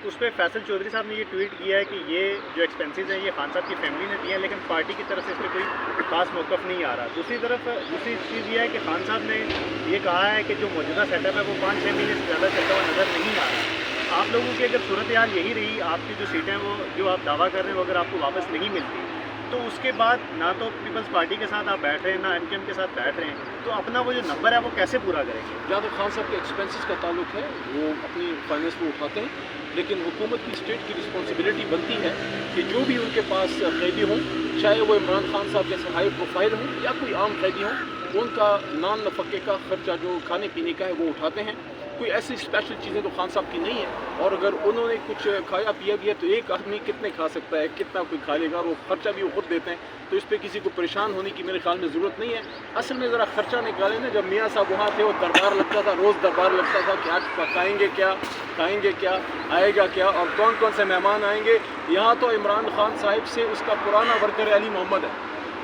اس پہ فیصل چودھری صاحب نے یہ ٹویٹ کیا ہے کہ یہ جو ایکسپینسز ہیں یہ خان صاحب کی فیملی نے دیے ہیں، لیکن پارٹی کی طرف سے اس پہ کوئی خاص موقف نہیں آ رہا. دوسری چیز یہ ہے کہ خان صاحب نے یہ کہا ہے کہ جو موجودہ سیٹ اپ ہے وہ 5-6 مہینے سے زیادہ چلتا ہوا نظر نہیں آ رہا. آپ لوگوں کی اگر صورتحال یہی رہی، آپ کی جو سیٹیں وہ جو آپ دعویٰ کر رہے ہیں وہ اگر آپ کو واپس نہیں ملتی، تو اس کے بعد نہ تو پیپلز پارٹی کے ساتھ آپ بیٹھ رہے ہیں، نہ ایم کیو ایم کے ساتھ بیٹھ رہے ہیں، تو اپنا وہ جو نمبر ہے وہ کیسے پورا کریں گے؟ جہاں تک خان صاحب کے ایکسپینسز کا تعلق ہے وہ اپنی فائنینس کو اٹھاتے ہیں، لیکن حکومت کی اسٹیٹ کی رسپانسبلٹی بنتی ہے کہ جو بھی ان کے پاس قیدی ہوں، چاہے وہ عمران خان صاحب جیسے ہائی پروفائل ہوں یا کوئی عام قیدی ہوں، ان کا نان نفقے کا خرچہ جو کھانے پینے کا ہے وہ اٹھاتے ہیں. کوئی ایسی اسپیشل چیزیں تو خان صاحب کی نہیں ہیں، اور اگر انہوں نے کچھ کھایا پیا بھی ہے تو ایک آدمی کتنے کھا سکتا ہے، کتنا کوئی کھا لے گا، اور وہ خرچہ بھی وہ خود دیتے ہیں، تو اس پہ کسی کو پریشان ہونے کی میرے خیال میں ضرورت نہیں ہے. اصل میں ذرا خرچہ نکالیں نا. جب میاں صاحب وہاں تھے وہ دربار لگتا تھا، روز دربار لگتا تھا کہ آج پکائیں گے کیا، کھائیں گے کیا، آئے گا کیا، اور کون کون سے مہمان آئیں گے. یہاں تو عمران خان صاحب سے اس کا پرانا ورکر علی محمد ہے،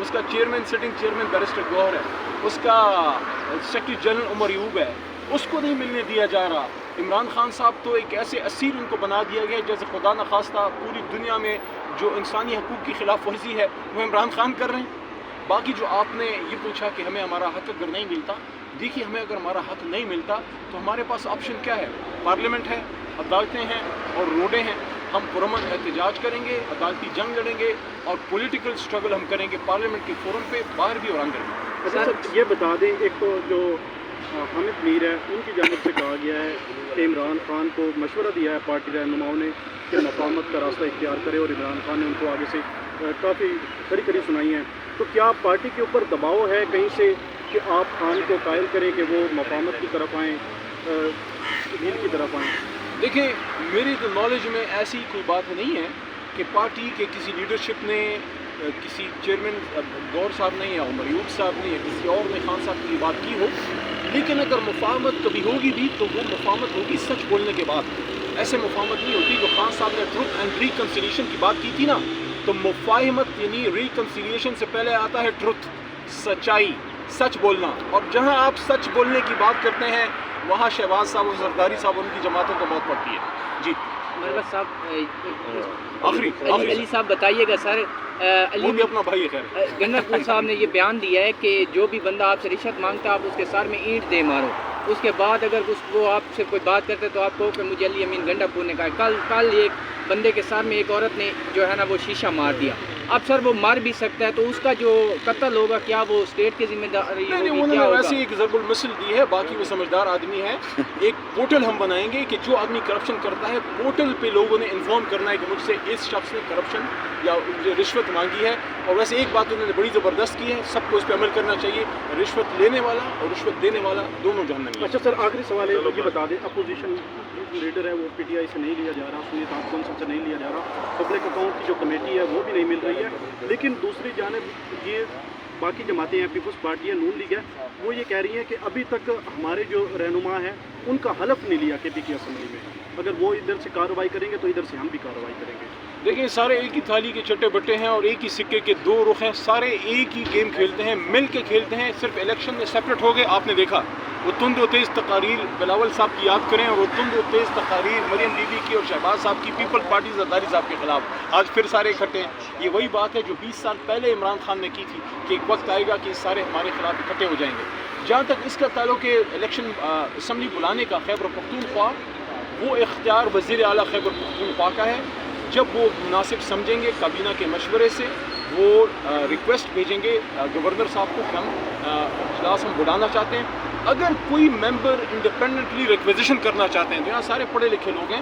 اس کا چیئرمین سٹنگ چیئرمین بیرسٹر گوہر ہے، اس کا سیکرٹری جنرل عمر ایوب ہے، اس کو نہیں ملنے دیا جا رہا. عمران خان صاحب تو ایک ایسے اسیر ان کو بنا دیا گیا جیسے خدا نخواستہ پوری دنیا میں جو انسانی حقوق کی خلاف ورزی ہے وہ عمران خان کر رہے ہیں. باقی جو آپ نے یہ پوچھا کہ ہمیں ہمارا حق اگر نہیں ملتا، دیکھیے ہمیں اگر ہمارا حق نہیں ملتا تو ہمارے پاس آپشن کیا ہے؟ پارلیمنٹ ہے، عدالتیں ہیں اور روڈیں ہیں. ہم پرامن احتجاج کریں گے، عدالتی جنگ لڑیں گے اور پولیٹیکل سٹرگل ہم کریں گے پارلیمنٹ کے فورم پہ، باہر بھی اور اندر بھی. اچھا سر، یہ بتا دیں، ایک تو جو حامد میر ہے ان کی جانب سے کہا گیا ہے کہ عمران خان کو مشورہ دیا ہے پارٹی رہنماؤں نے کہ مفاہمت کا راستہ اختیار کرے، اور عمران خان نے ان کو آگے سے کافی کھڑی سنائی ہیں. تو کیا پارٹی کے اوپر دباؤ ہے کہیں سے کہ آپ خان کو قائل کریں کہ وہ مفاہمت کی طرف آئیں، ڈیل کی طرف آئیں؟ دیکھیں، میری تو نالج میں ایسی کوئی بات نہیں ہے کہ پارٹی کے کسی لیڈرشپ نے، کسی چیئرمین گور صاحب نے یا عمر ایوب صاحب نے یا کسی اور نے خان صاحب کی بات کی ہو. لیکن اگر مفاہمت کبھی ہوگی بھی تو وہ مفاہمت ہوگی سچ بولنے کے بعد. ایسے مفاہمت نہیں ہوتی. جو خان صاحب نے ٹروتھ اینڈ ریکنسیلیشن کی بات کی تھی نا، تو مفاہمت یعنی ریکنسیلیشن سے پہلے آتا ہے ٹروتھ، سچائی، سچ بولنا. اور جہاں آپ سچ بولنے کی بات کرتے ہیں وہاں شہباز صاحب اور زرداری صاحب ان کی جماعتوں کو موت پڑتی ہے. جی مربت صاحب، آخری علی صاحب بتائیے گا سر، وہ بھی اپنا بھائی ہے. خیر، گنر پور صاحب نے یہ بیان دیا ہے کہ جو بھی بندہ آپ سے رشوت مانگتا ہے آپ اس کے سر میں اینٹ دے مارو. اس کے بعد اگر وہ آپ سے کوئی بات کرتے تو آپ کہو کہ مجھے علی امین گنڈا پور نے کہا. کل ایک بندے کے سر میں ایک عورت نے جو ہے نا وہ شیشہ مار دیا. اب سر وہ مار بھی سکتا ہے، تو اس کا جو قتل ہوگا کیا وہ اسٹیٹ کی ذمہ داری نہیں، ہوگی؟ انہوں نے کیا ہوگا؟ ویسے ایک ضرب المثل دی ہے. باقی وہ سمجھدار آدمی ہے. ایک پورٹل ہم بنائیں گے کہ جو آدمی کرپشن کرتا ہے پورٹل پہ لوگوں نے انفارم کرنا ہے کہ مجھ سے اس شخص نے کرپشن یا رشوت مانگی ہے. اور ویسے ایک بات انہوں نے بڑی زبردست کی ہے، سب کو اس پہ عمل کرنا چاہیے. رشوت لینے والا اور رشوت دینے والا دونوں جہنمی ہیں. اچھا سر، آخری سوال ہے، یہ بتا دیں اپوزیشن لیڈر ہے وہ پی ٹی آئی سے نہیں لیا جا رہا، سنیت آپ کونسل سے نہیں لیا جا رہا، پبلک اکاؤنٹ کی جو کمیٹی ہے وہ بھی نہیں مل رہی ہے. لیکن دوسری جانب یہ باقی جماعتیں ہیں، پیپلز پارٹی ہے، نون لیگ ہے، وہ یہ کہہ رہی ہیں کہ ابھی تک ہمارے جو رہنما ہیں ان کا حلف نہیں لیا کے پی کی اسمبلی میں. اگر وہ ادھر سے کارروائی کریں گے تو ادھر سے ہم بھی کارروائی کریں گے. دیکھیں، سارے ایک ہی تھالی کے چٹے بٹے ہیں اور ایک ہی سکے کے دو رخ ہیں. سارے ایک ہی گیم کھیلتے ہیں، مل کے کھیلتے ہیں. صرف الیکشن میں سیپریٹ ہو گئے. آپ نے دیکھا وہ تند و تیز تقاریر بلاول صاحب کی یاد کریں، اور وہ تند و تیز تقاریر مریم بی بی کی اور شہباز صاحب کی پیپل پارٹی زرداری صاحب کے خلاف. آج پھر سارے اکٹھے ہیں. یہ وہی بات ہے جو 20 سال پہلے عمران خان نے کی تھی کہ ایک وقت آئے گا کہ سارے ہمارے خلاف اکٹھے ہو جائیں گے. جہاں تک اس کا تعلق ہے الیکشن اسمبلی بلانے کا خیبر پختونخوا، وہ اختیار وزیر اعلیٰ خیبر پختونخوا کا ہے. جب وہ مناسب سمجھیں گے کابینہ کے مشورے سے وہ ریکویسٹ بھیجیں گے گورنر صاحب کو کہ ہم اجلاس ہم بلانا چاہتے ہیں. اگر کوئی ممبر انڈیپینڈنٹلی ریکویزیشن کرنا چاہتے ہیں تو یہاں سارے پڑھے لکھے لوگ ہیں،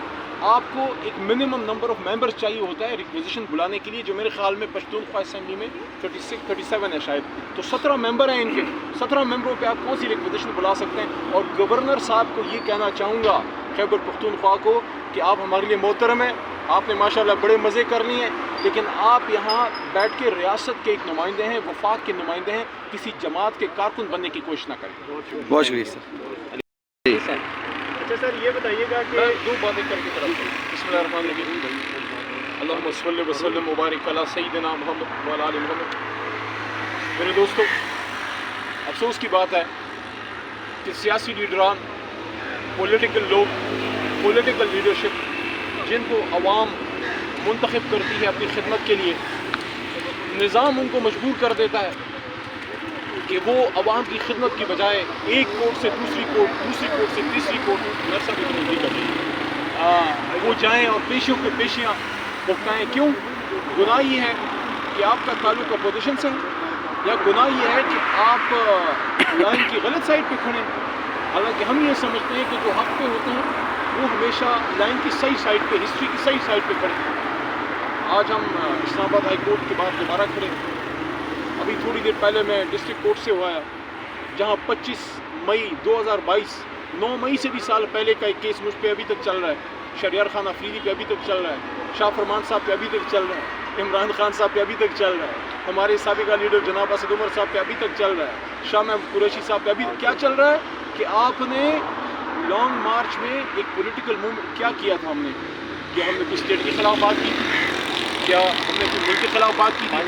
آپ کو ایک منیمم نمبر آف ممبرز چاہیے ہوتا ہے ریکویزیشن بلانے کے لیے، جو میرے خیال میں پشتونخوا اسمبلی میں 37 ہے شاید. تو 17 ممبر ہیں ان کے. 17 ممبروں پہ آپ کون سی ریکویزیشن بلا سکتے ہیں؟ اور گورنر صاحب کو یہ کہنا چاہوں گا خیبر پختونخوا کو کہ آپ ہمارے لیے محترم ہیں، آپ نے ماشاءاللہ بڑے مزے کر لیے ہیں، لیکن آپ یہاں بیٹھ کے ریاست کے ایک نمائندے ہیں، وفاق کے نمائندے ہیں. کسی جماعت کے کارکن بننے کی کوشش نہ کریں. بہت شکریہ سر. اچھا سر، یہ بتائیے گا کہ میں دو باتیں کر کے طرف بسم اللہ الرحمن الرحیم. اللہم صلی وسلم مبارک علی سیدنا محمد وعلی آل محمد. میرے دوستو، افسوس کی بات ہے کہ سیاسی لیڈران، پولیٹیکل لوگ، پولیٹیکل لیڈرشپ جن کو عوام منتخب کرتی ہے اپنی خدمت کے لیے، نظام ان کو مجبور کر دیتا ہے کہ وہ عوام کی خدمت کی بجائے ایک کوٹ سے دوسری کوٹ، دوسری کوٹ سے تیسری کوٹ، نرسہ بھی نہیں کرتے، وہ جائیں اور پیشیوں پہ پیشیاں بھگتائیں۔ کیوں؟ گناہ یہ ہے کہ آپ کا تعلق اپوزیشن سے ہے، یا گناہ یہ ہے کہ آپ لائن کی غلط سائڈ پہ کھڑے ہیں۔ حالانکہ ہم یہ سمجھتے ہیں کہ جو حق پہ ہوتے ہیں وہ ہمیشہ لائن کی صحیح سائڈ پہ، ہسٹری کی صحیح سائڈ پہ کھڑے ہیں۔ آج ہم اسلام آباد ہائی کورٹ کے بعد دوبارہ کھڑے ہیں۔ ابھی تھوڑی دیر پہلے میں ڈسٹرکٹ کورٹ سے ہوا ہے، جہاں 25 مئی 2022، 9 مئی سے بھی سال پہلے کا ایک کیس مجھ پہ ابھی تک چل رہا ہے، شہریار خان افریدی پہ ابھی تک چل رہا ہے، شاہ فرمان صاحب پہ ابھی تک چل رہا ہے، عمران خان صاحب پہ ابھی تک چل رہا ہے، ہمارے سابقہ لیڈر جناب اسد عمر صاحب پہ ابھی تک چل رہا ہے، شاہ محمود قریشی صاحب پہ ابھی کیا چل رہا ہے کہ آپ نے لانگ مارچ میں ایک پولیٹیکل موومنٹ کیا کیا تھا؟ ہم نے کوئی اسٹیٹ کے خلاف بات کی تھی؟ کیا ہم نے کوئی ملک کے خلاف بات کی تھی؟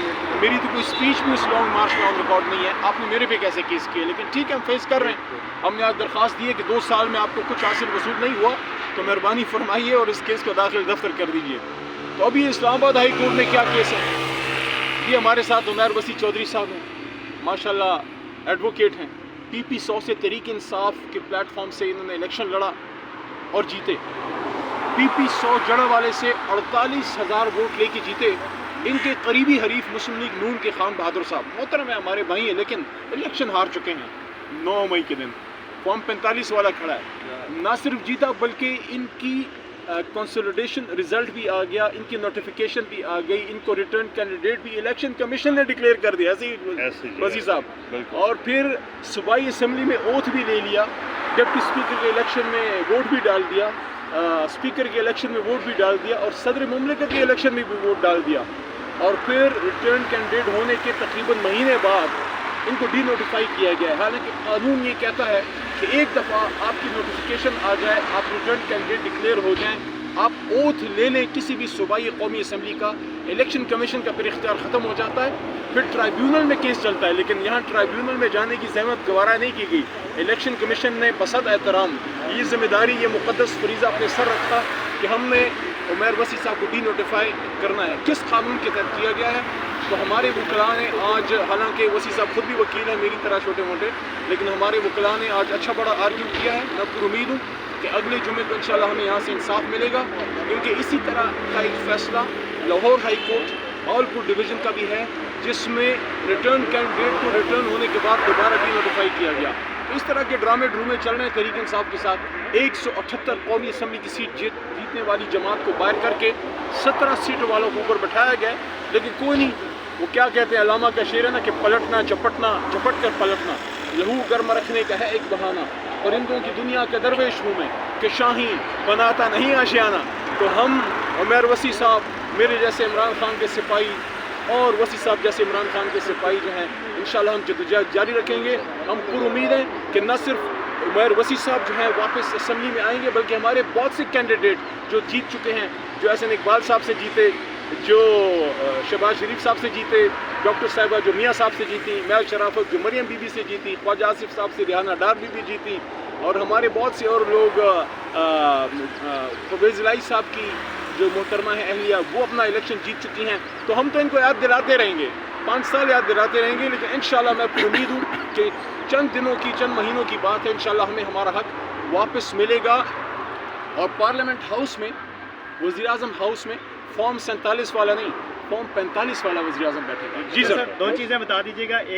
میری تو کوئی اسپیچ بھی اس لانگ مارچ میں آن ریکارڈ نہیں ہے، آپ نے میرے پہ کیسے کیس کیے؟ لیکن ٹھیک ہے، ہم فیس کر رہے ہیں۔ ہم نے آج درخواست دی ہے کہ 2 سال میں آپ کو کچھ حاصل وصول نہیں ہوا تو مہربانی فرمائیے اور اس کیس کو داخل دفتر کر دیجیے۔ تو ابھی اسلام آباد ہائی کورٹ میں کیا کیس ہے؟ یہ ہمارے ساتھ عمیر وسیع چودھری صاحب ہیں، ماشاءاللہ ایڈوکیٹ ہیں، PP 100 سے تحریک انصاف کے پلیٹ فارم سے انہوں نے الیکشن لڑا اور جیتے۔ PP 100 جڑا والے سے 48,000 ووٹ لے کے جیتے۔ ان کے قریبی حریف مسلم لیگ نون کے خان بہادر صاحب محترم ہیں، ہمارے بھائی ہیں، لیکن الیکشن ہار چکے ہیں۔ 9 مئی کے دن فارم 45 والا کھڑا ہے، نہ صرف جیتا بلکہ ان کی کنسولیڈیشن رزلٹ بھی آ گیا، ان کی نوٹیفیکیشن بھی آ گئی، ان کو ریٹرن کینڈیڈیٹ بھی الیکشن کمیشن نے ڈکلیئر کر دیا، وزیر صاحب، اور پھر صوبائی اسمبلی میں اوتھ بھی لے لیا، ڈپٹی اسپیکر کے الیکشن میں ووٹ بھی ڈال دیا، اسپیکر کے الیکشن میں ووٹ بھی ڈال دیا، اور صدر مملکت کے الیکشن میں بھی ووٹ ڈال دیا، اور پھر ریٹرن کینڈیڈیٹ ہونے کے تقریباً مہینے بعد ان کو ڈی نوٹیفائی کیا گیا ہے۔ حالانکہ قانون یہ کہتا ہے کہ ایک دفعہ آپ کی نوٹیفیکیشن آ جائے، آپ ریٹرن کینڈیڈیٹ ڈکلیئر ہو جائیں، آپ اوتھ لے لیں کسی بھی صوبائی قومی اسمبلی کا، الیکشن کمیشن کا پھر اختیار ختم ہو جاتا ہے، پھر ٹرائیبیونل میں کیس چلتا ہے۔ لیکن یہاں ٹرائیبیونل میں جانے کی زحمت گوارا نہیں کی گئی، الیکشن کمیشن نے بصد احترام یہ ذمہ داری، یہ مقدس فریضہ اپنے سر رکھا کہ ہم نے عمیر وسیع صاحب کو ڈی نوٹیفائی کرنا ہے۔ کس قانون کے تحت کیا گیا ہے؟ تو ہمارے وکلاء نے آج، حالانکہ وسیع صاحب خود بھی وکیل ہیں میری طرح چھوٹے موٹے، لیکن ہمارے وکلاء نے آج اچھا بڑا آرگیو کیا ہے۔ میں پر امید ہوں کہ اگلے جمعے کو انشاءاللہ ہمیں یہاں سے انصاف ملے گا، کیونکہ اسی طرح کا ایک فیصلہ لاہور ہائی کورٹ آلپور ڈویژن کا بھی ہے، جس میں ریٹرن کینڈیڈیٹ کو ریٹرن ہونے کے بعد دوبارہ ڈی نوٹیفائی کیا گیا۔ اس طرح کے ڈرامے ڈرامے چل رہے ہیں تحریک انصاف کے ساتھ۔ 178 قومی اسمبلی کی سیٹ جیتنے والی جماعت کو باہر کر کے 17 سیٹوں والوں کو اوپر بٹھایا گیا، لیکن کوئی نہیں۔ وہ کیا کہتے ہیں، علامہ کا شعر ہے نا کہ پلٹنا چپٹنا، چپٹ کر پلٹنا، لہو گرم رکھنے کا ہے ایک بہانہ، اور ہندوؤں کی دنیا کے درویش ہوں میں کہ شاہین بناتا نہیں آشیانہ۔ تو ہم عمیر وسیع صاحب، میرے جیسے عمران خان کے سپاہی، اور وسیع صاحب جیسے عمران خان کے سپاہی جو ہیں، انشاءاللہ ہم جدوجہد جاری رکھیں گے۔ ہم پر امید ہیں کہ نہ صرف عمیر وسیع صاحب جو ہیں واپس اسمبلی میں آئیں گے، بلکہ ہمارے بہت سے کینڈیڈیٹ جو جیت چکے ہیں، جو احسن اقبال صاحب سے جیتے، جو شہباز شریف صاحب سے جیتے، ڈاکٹر صاحبہ جو میاں صاحب سے جیتی، محل شرافت جو مریم بی بی سے جیتی، خواجہ آصف صاحب سے ریحانہ ڈار بی بی جیتی، اور ہمارے بہت سے اور لوگ، پرویز الہی صاحب کی جو محترمہ ہیں اہلیہ، وہ اپنا الیکشن جیت چکی ہیں۔ تو ہم تو ان کو یاد دلاتے رہیں گے، 5 سال یاد دلاتے رہیں گے، لیکن انشاءاللہ میں پر امید ہوں کہ چند دنوں کی، چند مہینوں کی بات ہے، انشاءاللہ ہمیں ہمارا حق واپس ملے گا۔ اور پارلیمنٹ ہاؤس میں، وزیر اعظم ہاؤس میں فارم 47 والا نہیں، فارم 45 والا وزیر اعظم بیٹھے گا۔ جی سر، 2 چیزیں بتا دیجیے گا۔ ایک